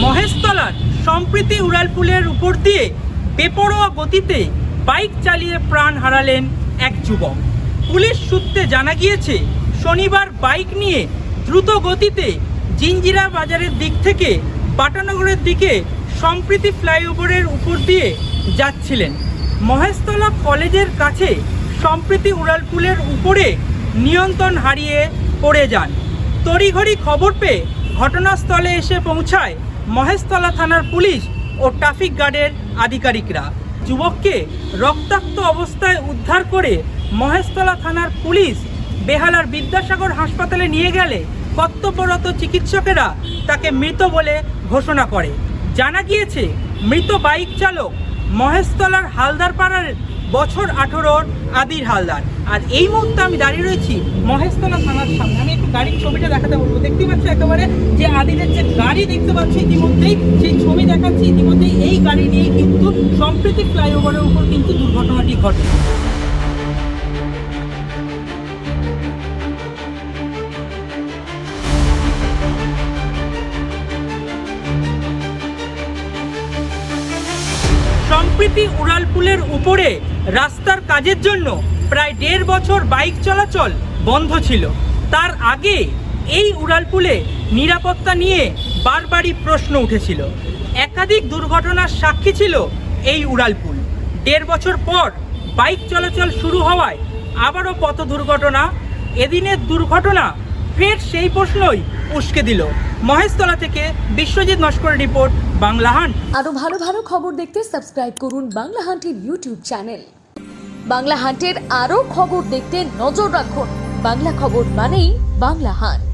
মহেশতলার সম্প্রীতি উড়ালপুলের উপর দিয়ে বেপরোয়া গতিতে বাইক চালিয়ে প্রাণ হারালেন এক যুবক। পুলিশ সূত্রে জানা গিয়েছে, শনিবার বাইক নিয়ে দ্রুত গতিতে জিঞ্জিরা বাজারের দিক থেকে বাটানগরের দিকে সম্প্রীতি ফ্লাইওভারের উপর দিয়ে যাচ্ছিলেন। মহেশতলা কলেজের কাছে সম্প্রীতি উড়ালপুলের উপরে নিয়ন্ত্রণ হারিয়ে পড়ে যান। তড়িঘড়ি খবর পেয়ে ঘটনাস্থলে এসে পৌঁছায় মহেশতলা থানার পুলিশ ও ট্রাফিক গার্ডের আধিকারিকরা। যুবককে রক্তাক্ত অবস্থায় উদ্ধার করে মহেশতলা থানার পুলিশ বেহালার বিদ্যাসাগর হাসপাতালে নিয়ে গেলে কর্তব্যরত চিকিৎসকেরা তাকে মৃত বলে ঘোষণা করে। জানা গিয়েছে, মৃত বাইক চালক মহেশতলার হালদার পাড়ার বছর 18 আদির হালদার। আর এই মুহূর্তে আমি দাঁড়িয়ে রয়েছি মহেশতলা থানার সামনে। আমি একটু গাড়ির ছবিটা দেখাতে বলবো। দেখতে পাচ্ছি একেবারে যে আদিলের যে গাড়ি দেখতে পাচ্ছি ইতিমধ্যেই, সেই ছবি দেখাচ্ছি ইতিমধ্যেই। এই গাড়ি নিয়ে কিন্তু সম্প্রীতি ফ্লাইওভারের উপর কিন্তু দুর্ঘটনাটি ঘটে। সম্প্রীতি উড়ালপুলের উপরে রাস্তার কাজের জন্য প্রায় 1.5 বছর বাইক চলাচল বন্ধ ছিল। তার আগে এই উড়ালপুলে নিরাপত্তা নিয়ে বারবারই প্রশ্ন উঠেছিল। একাধিক দুর্ঘটনার সাক্ষী ছিল এই উড়ালপুল। 1.5 বছর পর বাইক চলাচল শুরু হওয়ায় আবারও পথ দুর্ঘটনা। এদিনের দুর্ঘটনা ফের সেই প্রশ্নই উস্কে দিল। মহেশতলা থেকে বিশ্বজিৎ নস্করের রিপোর্ট, বাংলা হান্ট। আরো ভালো ভালো খবর দেখতে সাবস্ক্রাইব করুন বাংলা হান্টের ইউটিউব চ্যানেল। বাংলা হান্টের আরো খবর দেখতে নজর রাখুন। বাংলা খবর মানেই বাংলা হান্ট।